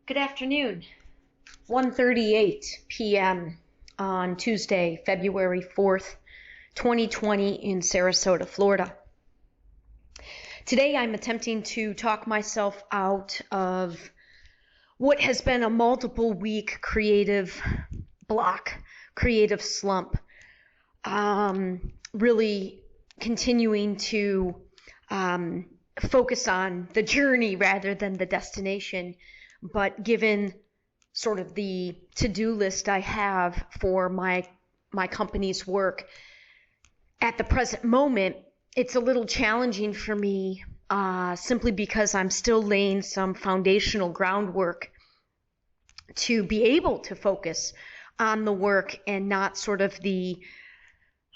Good afternoon. 1:38 p.m. on Tuesday, February 4th, 2020 in Sarasota, Florida. Today I'm attempting to talk myself out of what has been a multiple week creative block, creative slump. Really continuing to focus on the journey rather than the destination. But given sort of the to-do list I have for my company's work at the present moment, it's a little challenging for me simply because I'm still laying some foundational groundwork to be able to focus on the work and not sort of the,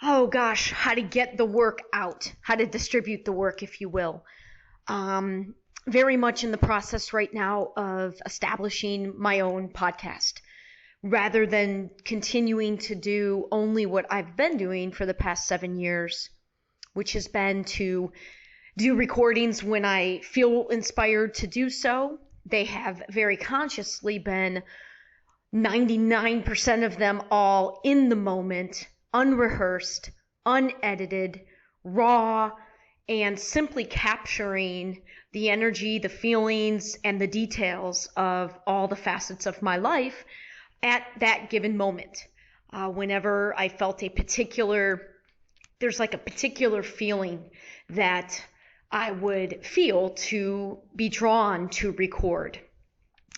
how to get the work out, how to distribute the work, if you will. Very much in the process right now of establishing my own podcast rather than continuing to do only what I've been doing for the past 7 years, which has been to do recordings when I feel inspired to do so. They have very consciously been 99% of them all in the moment, unrehearsed, unedited, raw, and simply capturing the energy, the feelings, and the details of all the facets of my life at that given moment. Whenever I felt there's like a particular feeling that I would feel to be drawn to record.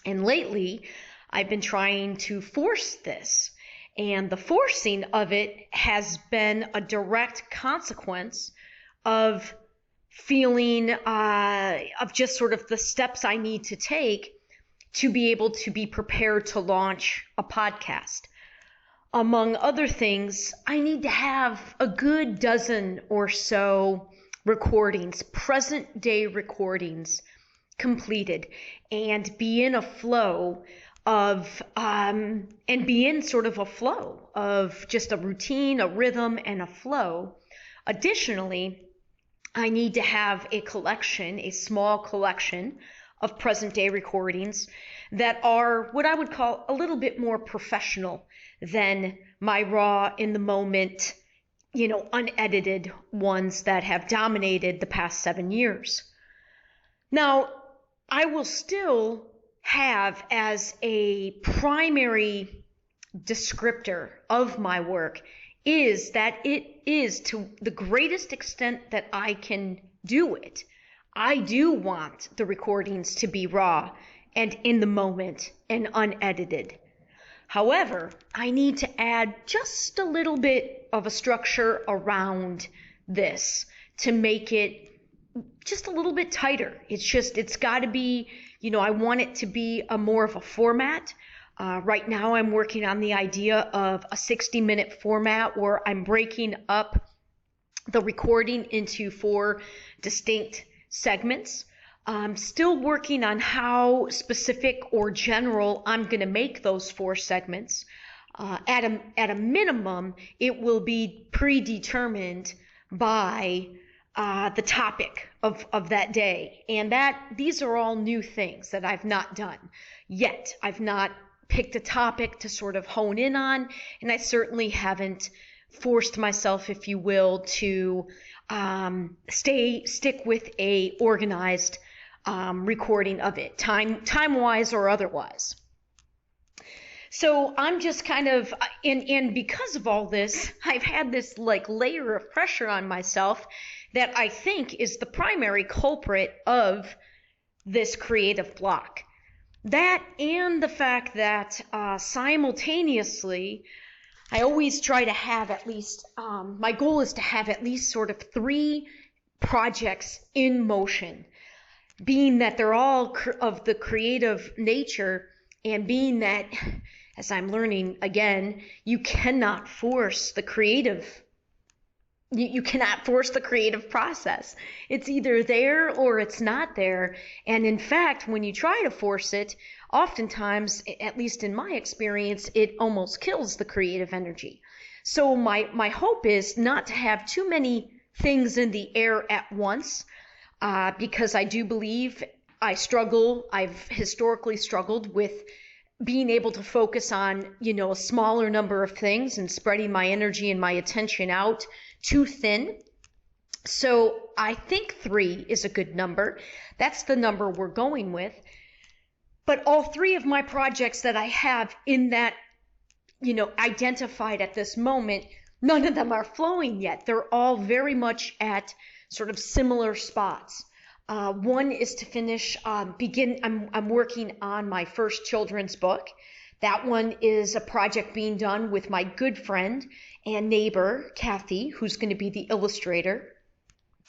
And lately, I've been trying to force this. And the forcing of it has been a direct consequence of feeling of just sort of the steps I need to take to be able to be prepared to launch a podcast. Among other things, I need to have a good dozen or so recordings, present day recordings completed, and be in a flow of just a routine, a rhythm, and a flow. Additionally, I need to have a small collection of present day recordings that are what I would call a little bit more professional than my raw, in the moment, unedited ones that have dominated the past 7 years. Now, I will still have as a primary descriptor of my work is that it is, to the greatest extent that I can do it, I do want the recordings to be raw and in the moment and unedited. However, I need to add just a little bit of a structure around this to make it just a little bit tighter. It's got to be, I want it to be more of a format. Right now I'm working on the idea of a 60-minute format where I'm breaking up the recording into 4 distinct segments. I'm still working on how specific or general I'm going to make those 4 segments. At a minimum, it will be predetermined by the topic of that day. And these are all new things that I've not done yet. I've not picked a topic to sort of hone in on, and I certainly haven't forced myself, if you will, to stick with a organized recording of it, time-wise or otherwise. So I'm just kind of, and because of all this, I've had this layer of pressure on myself that I think is the primary culprit of this creative block. That and the fact that simultaneously, I always try to have at least, my goal is to have at least sort of 3 projects in motion, being that they're all of the creative nature, and being that, as I'm learning again, you cannot force the creative process. It's either there or it's not there. And in fact, when you try to force it, oftentimes, at least in my experience, it almost kills the creative energy. So my hope is not to have too many things in the air at once, because I do believe I've historically struggled with being able to focus on, a smaller number of things and spreading my energy and my attention out too thin. So I think 3 is a good number. That's the number we're going with. But all 3 of my projects that I have in that, identified at this moment, none of them are flowing yet. They're all very much at sort of similar spots. One is to finish, I'm working on my first children's book. That one is a project being done with my good friend and neighbor, Kathy, who's going to be the illustrator.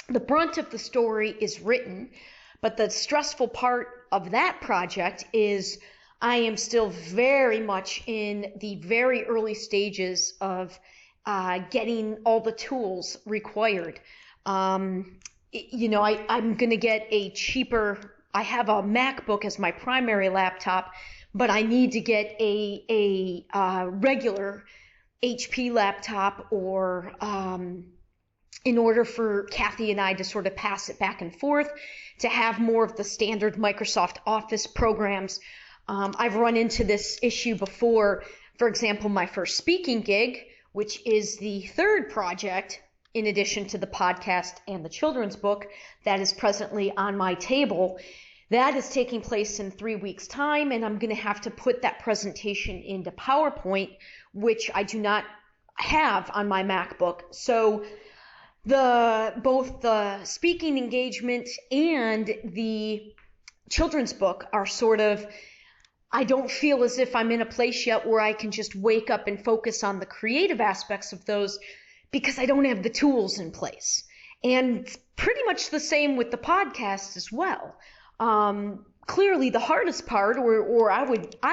The brunt of the story is written, but the stressful part of that project is I am still very much in the very early stages of getting all the tools required. I'm going to get a cheaper, I have a MacBook as my primary laptop, but I need to get a regular HP laptop or in order for Kathy and I to sort of pass it back and forth, to have more of the standard Microsoft Office programs. I've run into this issue before. For example, my first speaking gig, which is the 3rd project, in addition to the podcast and the children's book that is presently on my table, that is taking place in 3 weeks' time, and I'm going to have to put that presentation into PowerPoint, which I do not have on my MacBook. So both the speaking engagement and the children's book are sort of, I don't feel as if I'm in a place yet where I can just wake up and focus on the creative aspects of those because I don't have the tools in place. And pretty much the same with the podcast as well. Clearly the hardest part, or I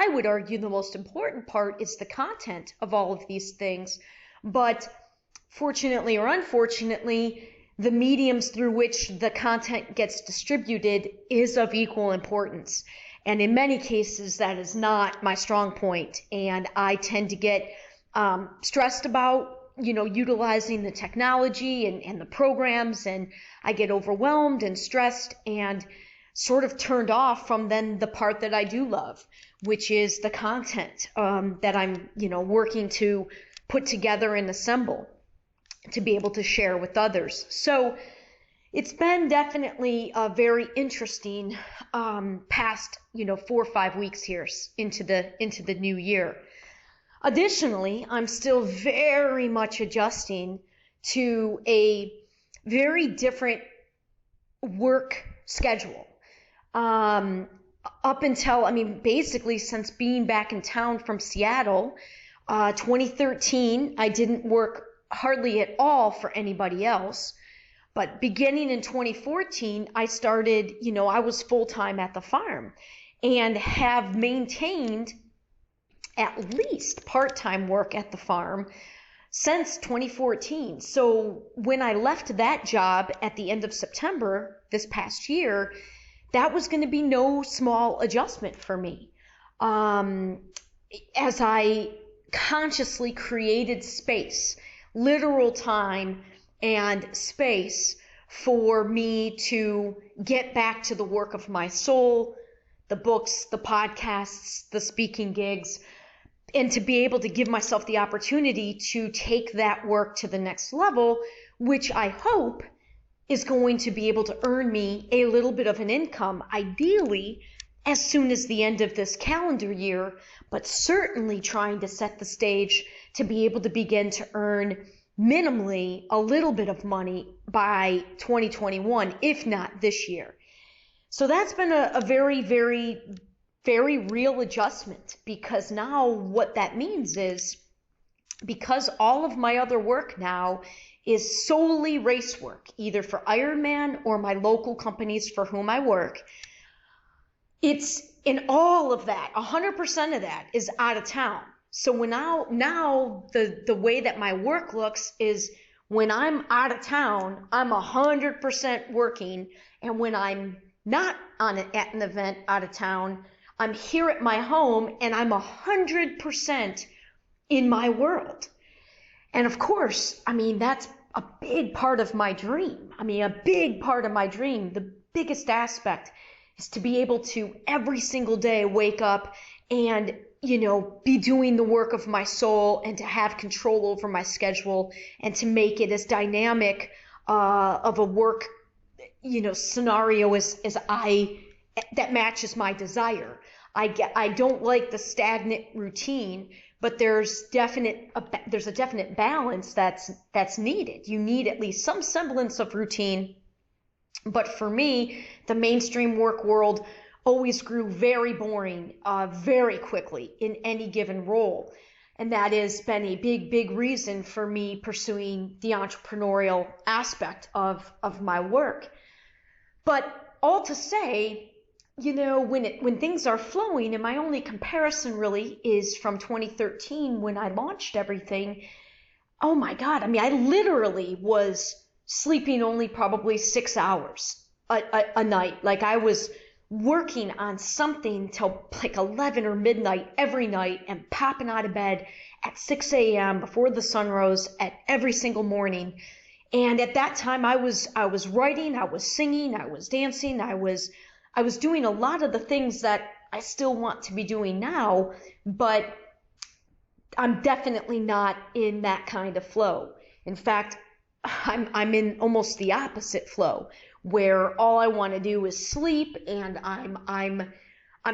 would argue the most important part, is the content of all of these things. But fortunately or unfortunately, the mediums through which the content gets distributed is of equal importance. And in many cases, that is not my strong point. And I tend to get stressed about, utilizing the technology and the programs, and I get overwhelmed and stressed and sort of turned off from then the part that I do love, which is the content that I'm, working to put together and assemble to be able to share with others. So it's been definitely a very interesting past, 4 or 5 weeks here into the new year. Additionally, I'm still very much adjusting to a very different work schedule. Up until, basically since being back in town from Seattle, 2013, I didn't work hardly at all for anybody else. But beginning in 2014, I started, I was full-time at the farm and have maintained at least part-time work at the farm since 2014. So when I left that job at the end of September this past year, that was going to be no small adjustment for me. As I consciously created space, literal time and space for me to get back to the work of my soul, the books, the podcasts, the speaking gigs, and to be able to give myself the opportunity to take that work to the next level, which I hope is going to be able to earn me a little bit of an income, ideally as soon as the end of this calendar year, but certainly trying to set the stage to be able to begin to earn minimally a little bit of money by 2021, if not this year. So that's been a very, very, very real adjustment, because now what that means is, because all of my other work now is solely race work, either for Ironman or my local companies for whom I work, it's in all of that, 100% of that is out of town. So now the way that my work looks is, when I'm out of town, I'm 100% working, and when I'm not at an event out of town, I'm here at my home and I'm 100% in my world. And of course, that's a big part of my dream. A big part of my dream, the biggest aspect is to be able to every single day wake up and, be doing the work of my soul, and to have control over my schedule, and to make it as dynamic of a work, scenario as that matches my desire. I don't like the stagnant routine, but there's a definite balance that's needed. You need at least some semblance of routine. But for me, the mainstream work world always grew very boring very quickly in any given role. And that has been a big reason for me pursuing the entrepreneurial aspect of my work. But all to say, when things are flowing, and my only comparison really is from 2013 when I launched everything. Oh my God. I mean, I literally was sleeping only probably 6 hours a night. Like, I was working on something till like 11 or midnight every night, and popping out of bed at 6 a.m. before the sun rose at every single morning. And at that time I was writing, I was singing, I was dancing, I was doing a lot of the things that I still want to be doing now, but I'm definitely not in that kind of flow. In fact, I'm in almost the opposite flow, where all I want to do is sleep, and I'm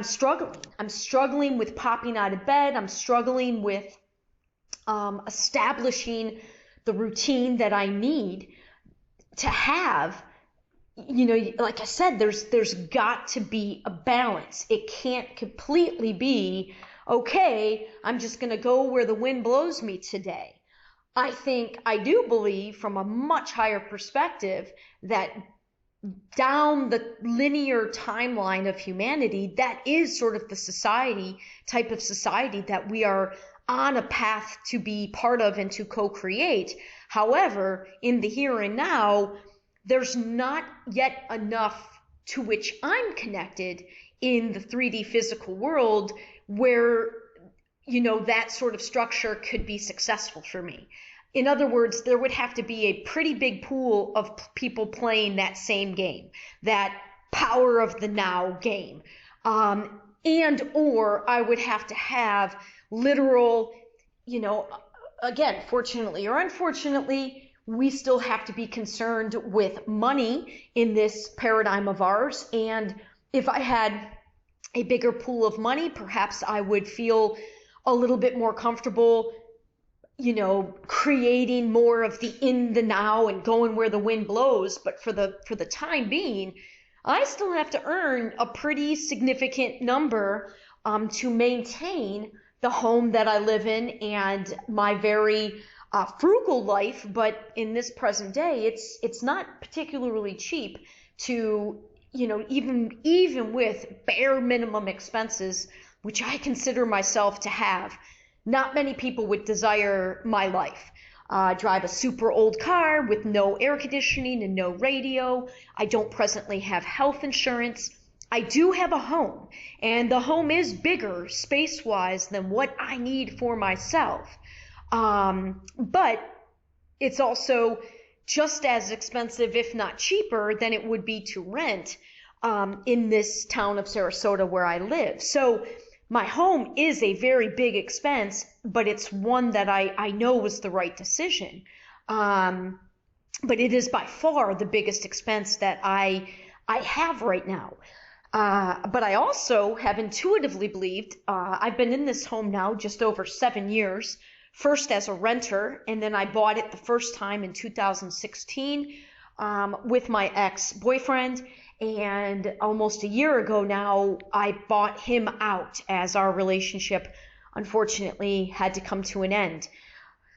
struggling. I'm struggling with popping out of bed. I'm struggling with establishing the routine that I need to have. Like I said, there's got to be a balance. It can't completely be, okay, I'm just going to go where the wind blows me today. I do believe, from a much higher perspective, that down the linear timeline of humanity, that is sort of the type of society that we are on a path to be part of and to co-create. However, in the here and now, there's not yet enough to which I'm connected in the 3D physical world where, that sort of structure could be successful for me. In other words, there would have to be a pretty big pool of people playing that same game, that power of the now game. Or I would have to have literal, again, fortunately or unfortunately, we still have to be concerned with money in this paradigm of ours. And if I had a bigger pool of money, perhaps I would feel a little bit more comfortable, creating more of the in the now and going where the wind blows. But for the time being, I still have to earn a pretty significant number to maintain the home that I live in and my very frugal life. But in this present day, it's not particularly cheap to, even with bare minimum expenses, which I consider myself to have. Not many people would desire my life. Drive a super old car with no air conditioning and no radio. I don't presently have health insurance. I do have a home, and the home is bigger space-wise than what I need for myself. But it's also just as expensive, if not cheaper, than it would be to rent in this town of Sarasota where I live. So my home is a very big expense, but it's one that I know was the right decision. But it is by far the biggest expense that I have right now. But I also have intuitively believed, I've been in this home now just over 7 years, first as a renter, and then I bought it the first time in 2016 with my ex-boyfriend. And almost a year ago now, I bought him out as our relationship, unfortunately, had to come to an end.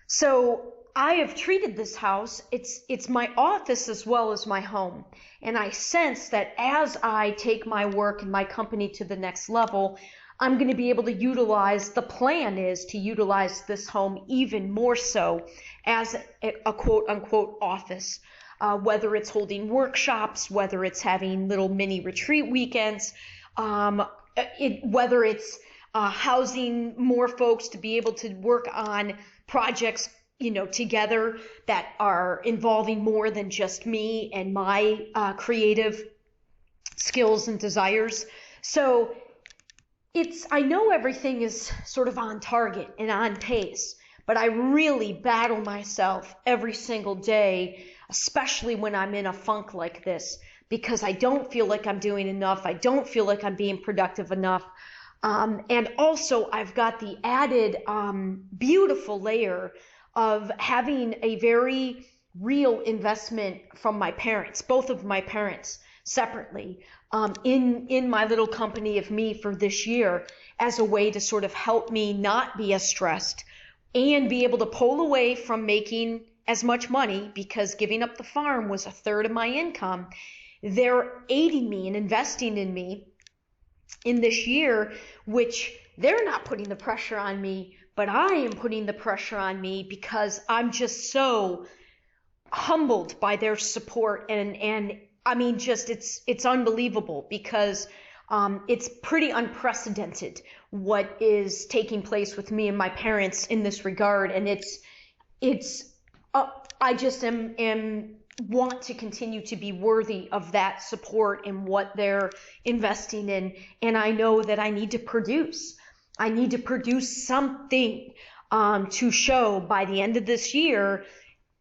So I have treated this house, it's my office as well as my home. And I sense that as I take my work and my company to the next level, I'm going to be able to the plan is to utilize this home even more so as a quote unquote office. Whether it's holding workshops, whether it's having little mini retreat weekends, whether it's housing more folks to be able to work on projects, together that are involving more than just me and my creative skills and desires. So I know everything is sort of on target and on pace, but I really battle myself every single day, especially when I'm in a funk like this, because I don't feel like I'm doing enough. I don't feel like I'm being productive enough. And also I've got the added beautiful layer of having a very real investment from my parents, both of my parents separately, in my little company of me for this year, as a way to sort of help me not be as stressed and be able to pull away from making as much money, because giving up the farm was a third of my income. They're aiding me and investing in me in this year, which they're not putting the pressure on me, but I am putting the pressure on me because I'm just so humbled by their support. And I mean, just it's unbelievable, because it's pretty unprecedented what is taking place with me and my parents in this regard. And I just am want to continue to be worthy of that support and what they're investing in. And I know that I need to produce something to show by the end of this year.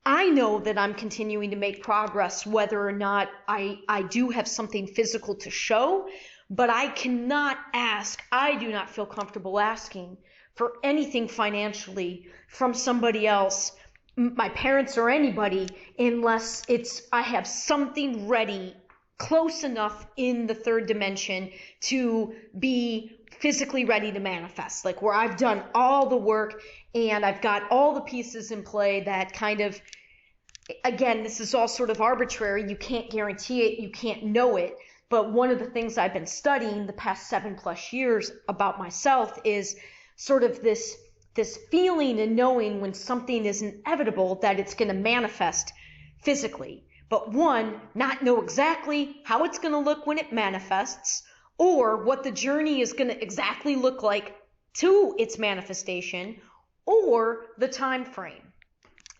I know that I'm continuing to make progress, whether or not I do have something physical to show, but I do not feel comfortable asking for anything financially from somebody else, my parents or anybody, unless I have something ready, close enough in the third dimension to be physically ready to manifest, like where I've done all the work and I've got all the pieces in play that kind of, again, this is all sort of arbitrary. You can't guarantee it. You can't know it. But one of the things I've been studying the past 7+ years about myself is sort of this feeling and knowing when something is inevitable that it's going to manifest physically. But one, not know exactly how it's going to look when it manifests, or what the journey is going to exactly look like to its manifestation, or the time frame.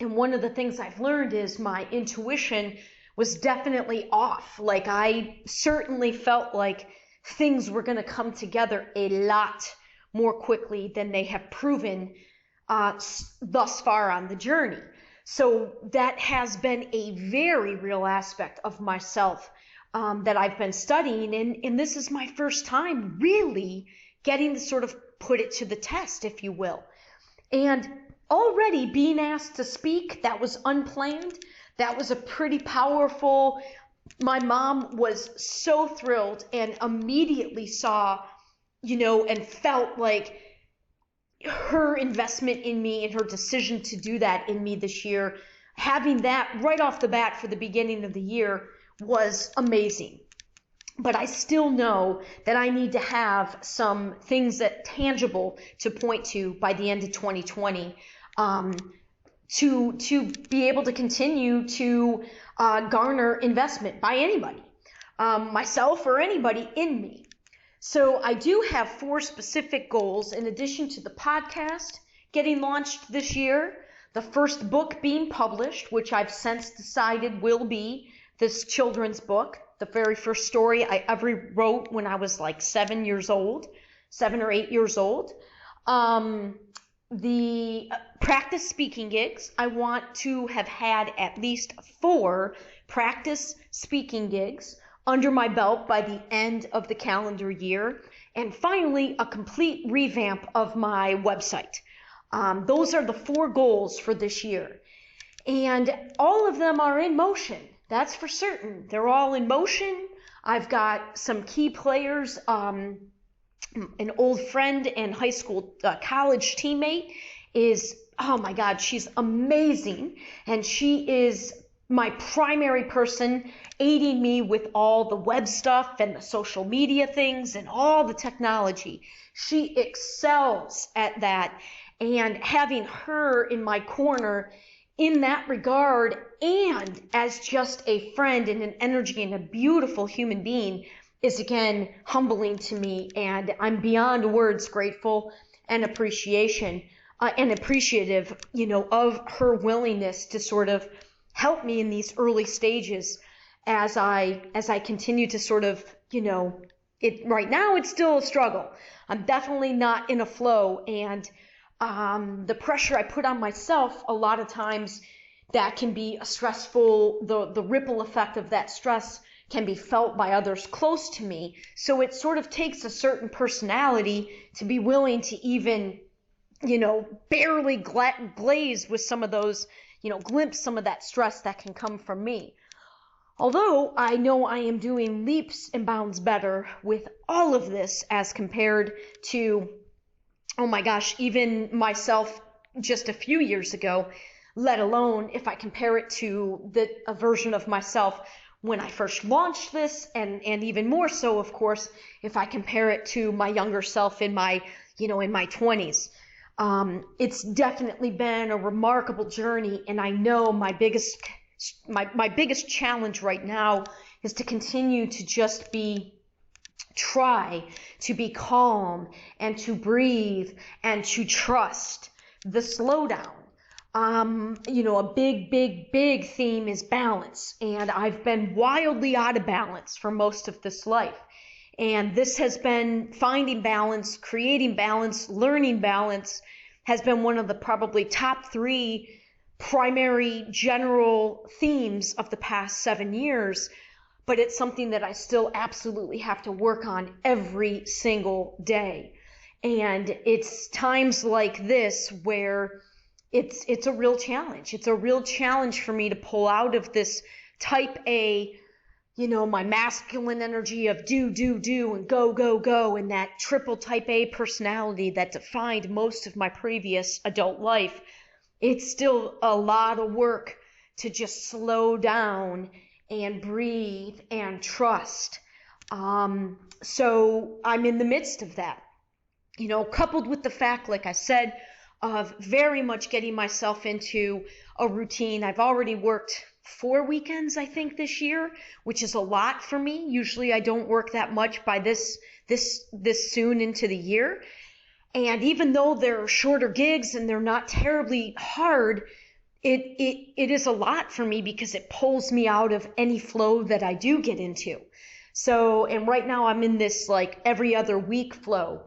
And one of the things I've learned is my intuition was definitely off. Like, I certainly felt like things were going to come together a lot more quickly than they have proven thus far on the journey. So that has been a very real aspect of myself that I've been studying. And this is my first time really getting to sort of put it to the test, if you will. And already being asked to speak, that was unplanned. That was a pretty powerful. My mom was so thrilled and immediately saw, and felt like her investment in me and her decision to do that in me this year, having that right off the bat for the beginning of the year was amazing. But I still know that I need to have some things that tangible to point to by the end of 2020 to be able to continue to garner investment by anybody, myself or anybody in me. So I do have 4 specific goals in addition to the podcast getting launched this year, the first book being published, which I've since decided will be this children's book, the very first story I ever wrote when I was like 7 or 8 years old. The practice speaking gigs, I want to have had at least 4 practice speaking gigs under my belt by the end of the calendar year. And finally, a complete revamp of my website. Those are the 4 goals for this year. And all of them are in motion. That's for certain. They're all in motion. I've got some key players, an old friend and high school college teammate is, oh my God, she's amazing. And she is my primary person aiding me with all the web stuff and the social media things and all the technology. She excels at that. And having her in my corner in that regard, and as just a friend and an energy and a beautiful human being, is again humbling to me. And I'm beyond words grateful and appreciative, of her willingness to sort of help me in these early stages as I continue to sort of right now it's still a struggle. I'm definitely not in a flow, and the pressure I put on myself, a lot of times that can be a stressful, the ripple effect of that stress can be felt by others close to me. So it sort of takes a certain personality to be willing to even, barely glaze with some of those, glimpse some of that stress that can come from me. Although I know I am doing leaps and bounds better with all of this as compared to, oh my gosh, even myself just a few years ago, let alone if I compare it to a version of myself when I first launched this, and even more so, of course, if I compare it to my younger self in my 20s. It's definitely been a remarkable journey, and I know my biggest challenge right now is to continue to just try to be calm and to breathe and to trust the slowdown. A big theme is balance, and I've been wildly out of balance for most of this life. And this has been finding balance, creating balance, learning balance has been one of the probably top 3 primary general themes of the past 7 years, but it's something that I still absolutely have to work on every single day. And it's times like this where it's a real challenge. It's a real challenge for me to pull out of this type A, my masculine energy of do, and go, and that triple type A personality that defined most of my previous adult life. It's still a lot of work to just slow down and breathe and trust. So I'm in the midst of that, coupled with the fact, like I said, of very much getting myself into a routine. I've already worked 4 weekends, I think, this year, which is a lot for me. Usually I don't work that much by this soon into the year. And even though they're shorter gigs and they're not terribly hard, it is a lot for me because it pulls me out of any flow that I do get into. So, and right now I'm in this like every other week flow.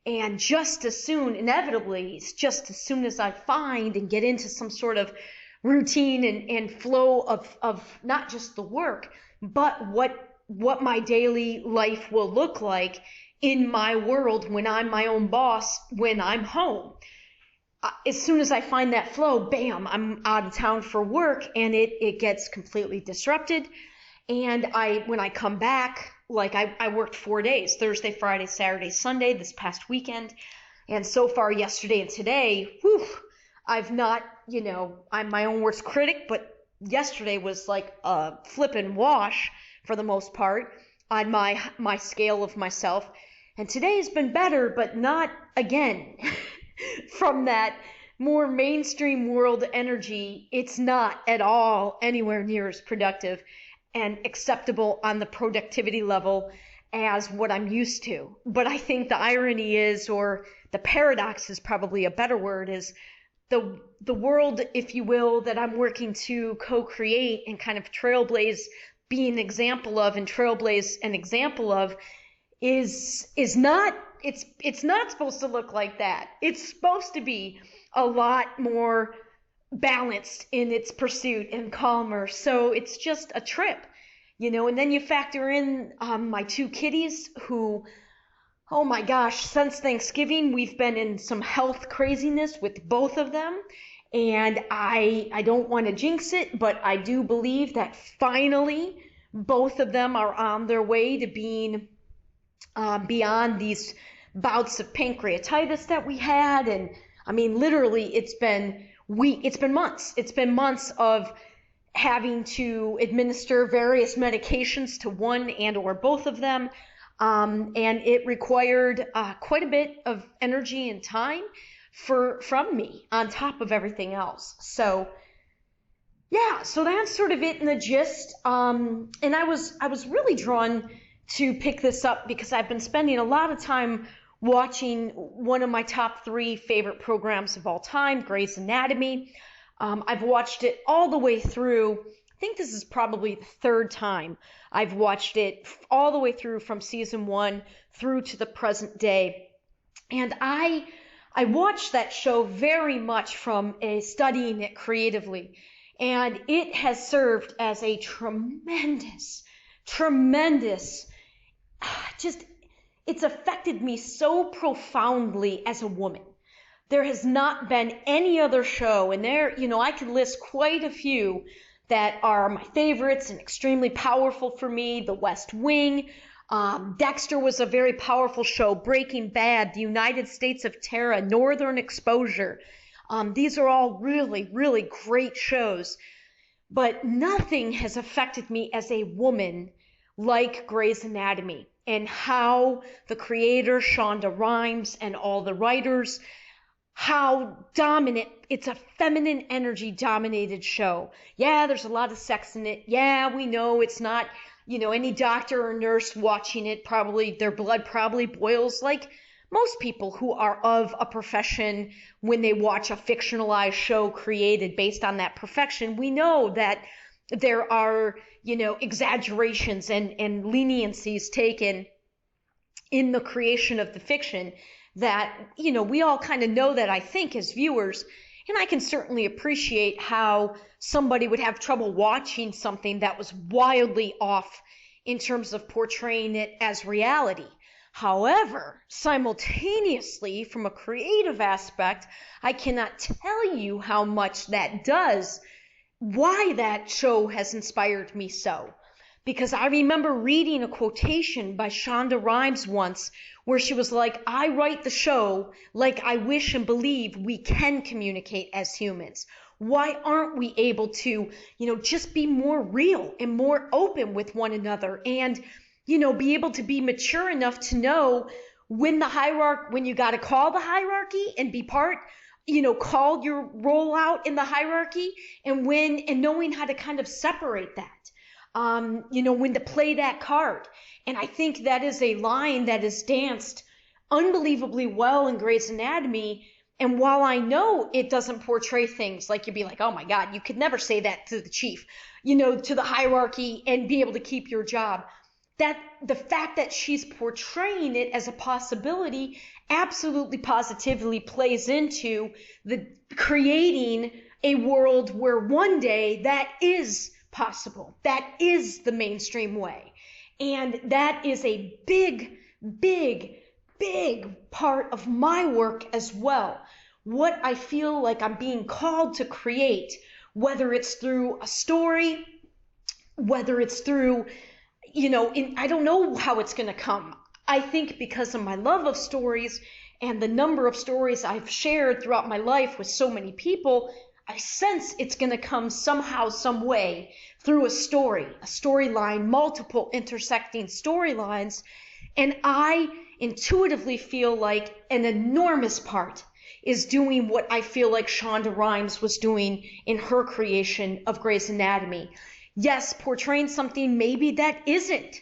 And just as soon, inevitably, it's just as soon as I find and get into some sort of routine and flow of not just the work, but what my daily life will look like in my world when I'm my own boss, when I'm home. As soon as I find that flow, bam, I'm out of town for work, and it gets completely disrupted. And when I come back, like I worked 4 days, Thursday, Friday, Saturday, Sunday, this past weekend. And so far yesterday and today, I've not, I'm my own worst critic, but yesterday was like a flippin' wash for the most part on my scale of myself. And today has been better, but not, again, from that more mainstream world energy. It's not at all anywhere near as productive and acceptable on the productivity level as what I'm used to. But I think the irony is, or the paradox is probably a better word, is the world, if you will, that I'm working to co-create and kind of trailblaze, be an example of, and trailblaze an example of, is not, it's not supposed to look like that. It's supposed to be a lot more balanced in its pursuit and calmer. So it's just a trip, and then you factor in my 2 kitties who, oh my gosh, since Thanksgiving, we've been in some health craziness with both of them. And I don't want to jinx it, but I do believe that finally both of them are on their way to being beyond these bouts of pancreatitis that we had. And I mean, literally, it's been months. It's been months of having to administer various medications to one and or both of them. And it required quite a bit of energy and time from me on top of everything else. So yeah, so that's sort of it in the gist. And I was really drawn to pick this up because I've been spending a lot of time watching one of my top 3 favorite programs of all time, Grey's Anatomy. I've watched it all the way through think this is probably the third time I've watched it all the way through from season 1 through to the present day. And I watched that show very much from studying it creatively. And it has served as a tremendous, it's affected me so profoundly as a woman. There has not been any other show, and I could list quite a few that are my favorites and extremely powerful for me. The West Wing, Dexter was a very powerful show, Breaking Bad, The United States of Terra, Northern Exposure. These are all really, really great shows, but nothing has affected me as a woman like Grey's Anatomy, and how the creator, Shonda Rhimes, and all the writers, how dominant, it's a feminine energy dominated show. Yeah, there's a lot of sex in it. Yeah, we know it's not, any doctor or nurse watching it, their blood probably boils like most people who are of a profession when they watch a fictionalized show created based on that profession. We know that there are, exaggerations and leniencies taken in the creation of the fiction that, we all kind of know that, I think, as viewers. And I can certainly appreciate how somebody would have trouble watching something that was wildly off in terms of portraying it as reality. However, simultaneously, from a creative aspect, I cannot tell you how much that does, why that show has inspired me so. Because I remember reading a quotation by Shonda Rhimes once where she was like, I write the show like I wish and believe we can communicate as humans. Why aren't we able to, just be more real and more open with one another and, be able to be mature enough to know when you got to call the hierarchy and be part, call your role out in the hierarchy, and knowing how to kind of separate that. When to play that card. And I think that is a line that is danced unbelievably well in Grey's Anatomy. And while I know it doesn't portray things like you'd be like, oh my God, you could never say that to the chief, to the hierarchy and be able to keep your job. That the fact that she's portraying it as a possibility absolutely positively plays into the creating a world where one day that is possible. That is the mainstream way. And that is a big, big, big part of my work as well. What I feel like I'm being called to create, whether it's through a story, whether it's through, I don't know how it's going to come. I think because of my love of stories and the number of stories I've shared throughout my life with so many people, I sense it's going to come somehow, some way through a storyline, multiple intersecting storylines. And I intuitively feel like an enormous part is doing what I feel like Shonda Rhimes was doing in her creation of Grey's Anatomy. Yes, portraying something maybe that isn't,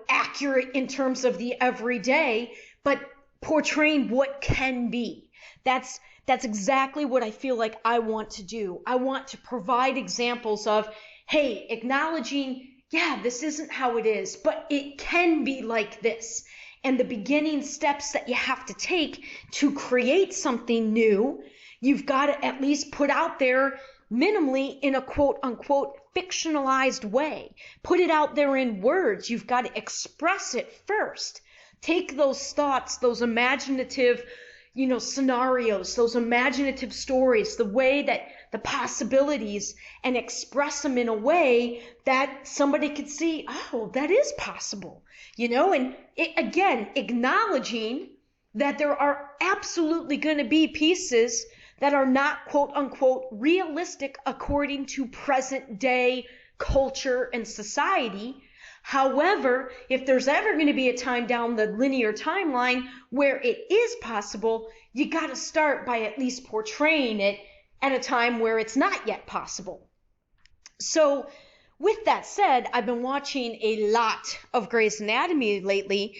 accurate in terms of the everyday, but portraying what can be. That's exactly what I feel like I want to do. I want to provide examples of, hey, acknowledging, yeah, this isn't how it is, but it can be like this. And the beginning steps that you have to take to create something new, you've got to at least put out there minimally in a quote unquote fictionalized way. Put it out there in words. You've got to express it first. Take those thoughts, those imaginative scenarios, those imaginative stories, the way that the possibilities, and express them in a way that somebody could see, oh, that is possible, and again, acknowledging that there are absolutely going to be pieces that are not quote unquote realistic according to present day culture and society. However, if there's ever going to be a time down the linear timeline where it is possible, you got to start by at least portraying it at a time where it's not yet possible. So with that said, I've been watching a lot of Grey's Anatomy lately,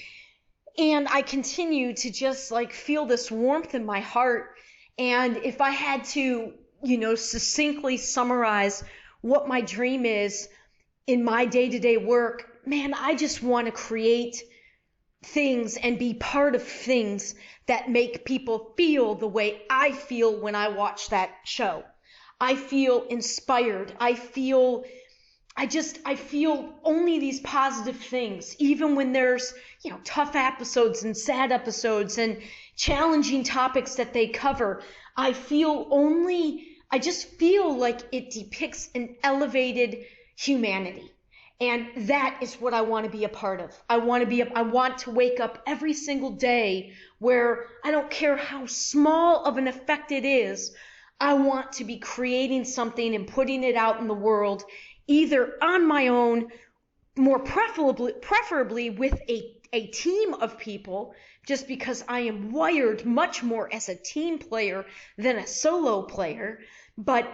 and I continue to just feel this warmth in my heart. And if I had to, succinctly summarize what my dream is in my day-to-day work, man, I just want to create things and be part of things that make people feel the way I feel when I watch that show. I feel inspired. I feel only these positive things, even when there's, tough episodes and sad episodes and challenging topics that they cover. I just feel like it depicts an elevated humanity. And that is what I want to be a part of. I want to wake up every single day where I don't care how small of an effect it is. I want to be creating something and putting it out in the world, either on my own, more preferably with a team of people, just because I am wired much more as a team player than a solo player. But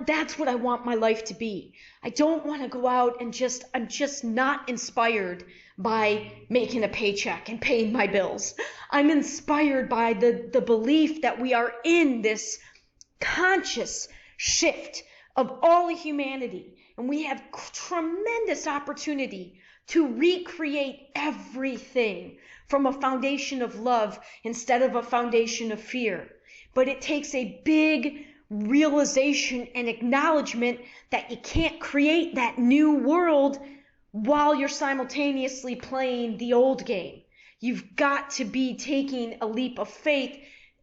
that's what I want my life to be. I don't want to go out and I'm just not inspired by making a paycheck and paying my bills. I'm inspired by the belief that we are in this conscious shift of all of humanity, and we have tremendous opportunity to recreate everything from a foundation of love instead of a foundation of fear. But it takes a big realization and acknowledgement that you can't create that new world while you're simultaneously playing the old game. You've got to be taking a leap of faith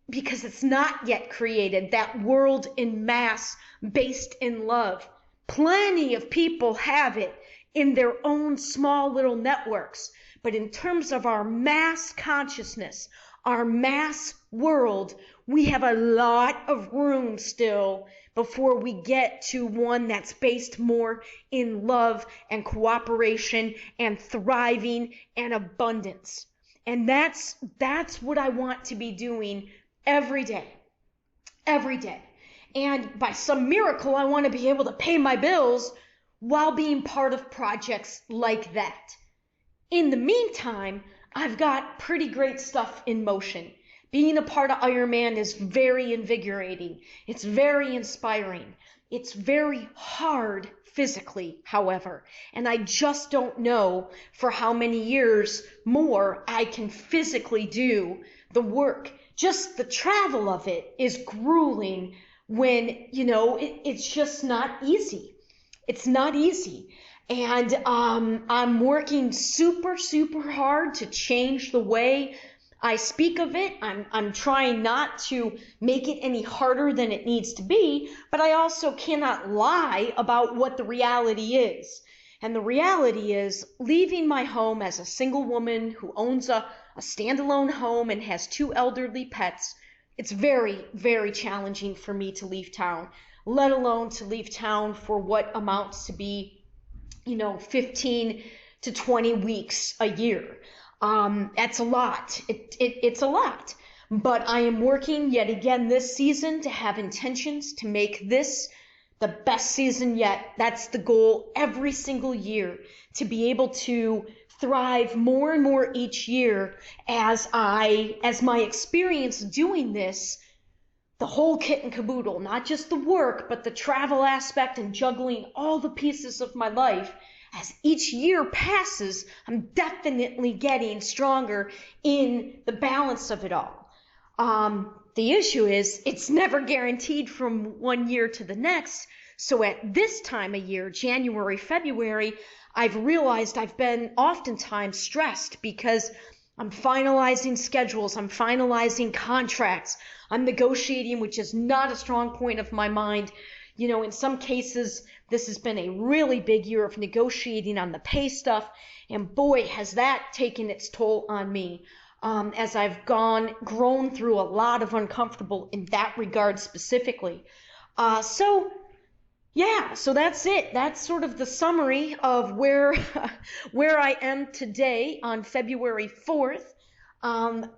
because it's not yet created, that world in mass based in love. Plenty of people have it in their own small little networks. But in terms of our mass consciousness, our mass world, we have a lot of room still before we get to one that's based more in love and cooperation and thriving and abundance. And that's what I want to be doing every day. And by some miracle, I want to be able to pay my bills while being part of projects like that. In the meantime, I've got pretty great stuff in motion. Being a part of Ironman is very invigorating. It's very inspiring. It's very hard physically, however, and I just don't know for how many years more I can physically do the work. Just the travel of it is grueling when, it's just not easy. It's not easy. And I'm working super, super hard to change the way I speak of it. I'm trying not to make it any harder than it needs to be, but I also cannot lie about what the reality is. And the reality is leaving my home as a single woman who owns a standalone home and has 2 elderly pets. It's very, very challenging for me to leave town, let alone to leave town for what amounts to be 15 to 20 weeks a year. That's a lot. It's a lot. But I am working yet again this season to have intentions to make this the best season yet. That's the goal every single year, to be able to thrive more and more each year as my experience doing this, the whole kit and caboodle, not just the work, but the travel aspect and juggling all the pieces of my life. As each year passes, I'm definitely getting stronger in the balance of it all. The issue is it's never guaranteed from one year to the next. So at this time of year, January, February, I've realized I've been oftentimes stressed because I'm finalizing schedules, I'm finalizing contracts, I'm negotiating, which is not a strong point of my mind. In some cases, this has been a really big year of negotiating on the pay stuff, and boy, has that taken its toll on me, as I've grown through a lot of uncomfortable in that regard specifically. So that's it. That's sort of the summary of where I am today on February 4th.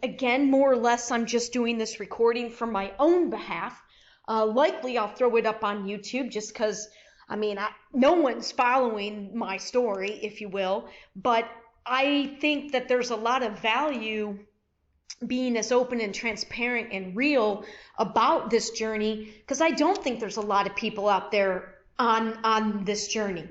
Again, more or less, I'm just doing this recording for my own behalf. Likely I'll throw it up on YouTube just because, no one's following my story, if you will, but I think that there's a lot of value being as open and transparent and real about this journey, because I don't think there's a lot of people out there on this journey.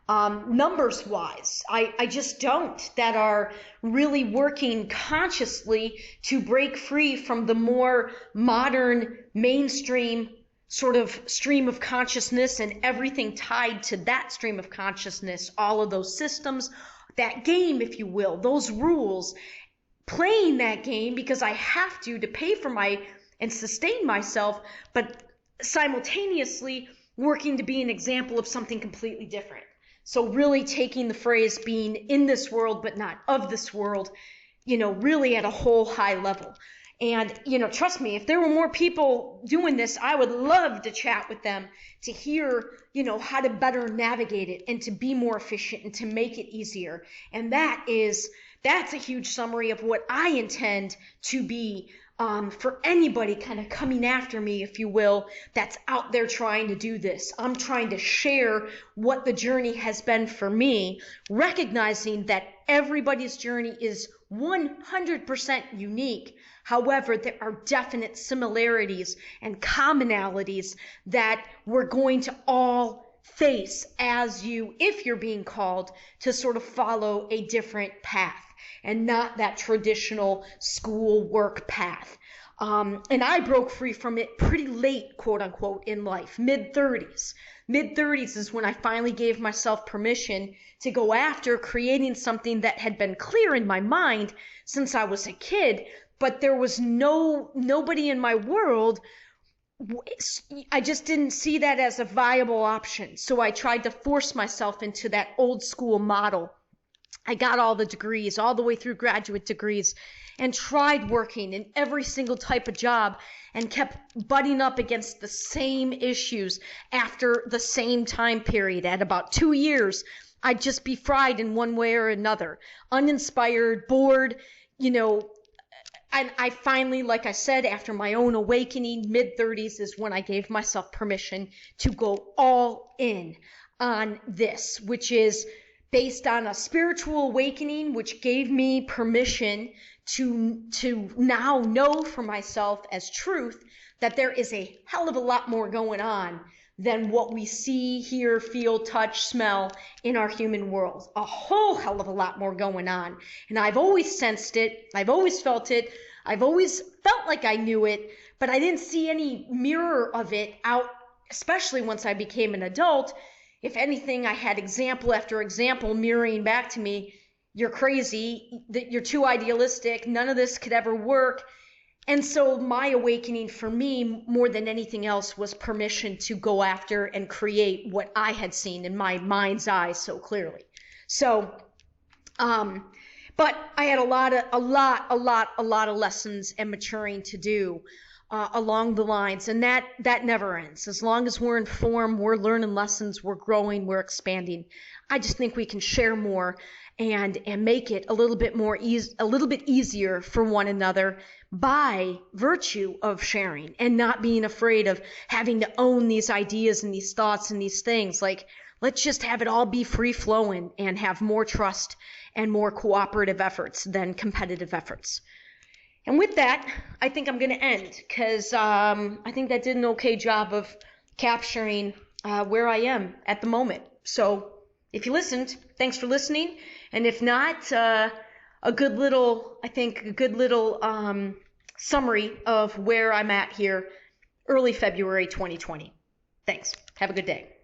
Numbers wise, I just don't, that are really working consciously to break free from the more modern mainstream sort of stream of consciousness and everything tied to that stream of consciousness, all of those systems, that game, if you will, those rules, playing that game because I have to pay for and sustain myself, but simultaneously working to be an example of something completely different. So really taking the phrase being in this world but not of this world, really at a whole high level. And, trust me, if there were more people doing this, I would love to chat with them to hear, how to better navigate it and to be more efficient and to make it easier. And that's a huge summary of what I intend to be for anybody kind of coming after me, if you will, that's out there trying to do this. I'm trying to share what the journey has been for me, recognizing that everybody's journey is 100% unique. However, there are definite similarities and commonalities that we're going to all face if you're being called to sort of follow a different path and not that traditional school work path. And I broke free from it pretty late, quote unquote, in life, mid-30s. Mid-30s is when I finally gave myself permission to go after creating something that had been clear in my mind since I was a kid, but there was nobody in my world. I just didn't see that as a viable option. So I tried to force myself into that old school model. I got all the degrees, all the way through graduate degrees, and tried working in every single type of job and kept butting up against the same issues after the same time period. At about 2 years, I'd just be fried in one way or another, uninspired, bored, and I finally, like I said, after my own awakening, mid-30s is when I gave myself permission to go all in on this, which is based on a spiritual awakening, which gave me permission to now know for myself as truth that there is a hell of a lot more going on than what we see, hear, feel, touch, smell in our human world. A whole hell of a lot more going on. And I've always sensed it. I've always felt it. I've always felt like I knew it, but I didn't see any mirror of it out, especially once I became an adult. If anything, I had example after example mirroring back to me, you're crazy, that you're too idealistic, none of this could ever work. And so my awakening for me, more than anything else, was permission to go after and create what I had seen in my mind's eye so clearly. So, but I had a lot of lessons and maturing to do along the lines, and that never ends. As long as we're informed, we're learning lessons, we're growing, we're expanding. I just think we can share more and make it a little bit easier for one another by virtue of sharing and not being afraid of having to own these ideas and these thoughts and these things. Like, let's just have it all be free flowing and have more trust and more cooperative efforts than competitive efforts. And with that, I think I'm going to end because I think that did an okay job of capturing where I am at the moment. So if you listened, thanks for listening. And if not, a good little summary of where I'm at here, early February 2020. Thanks. Have a good day.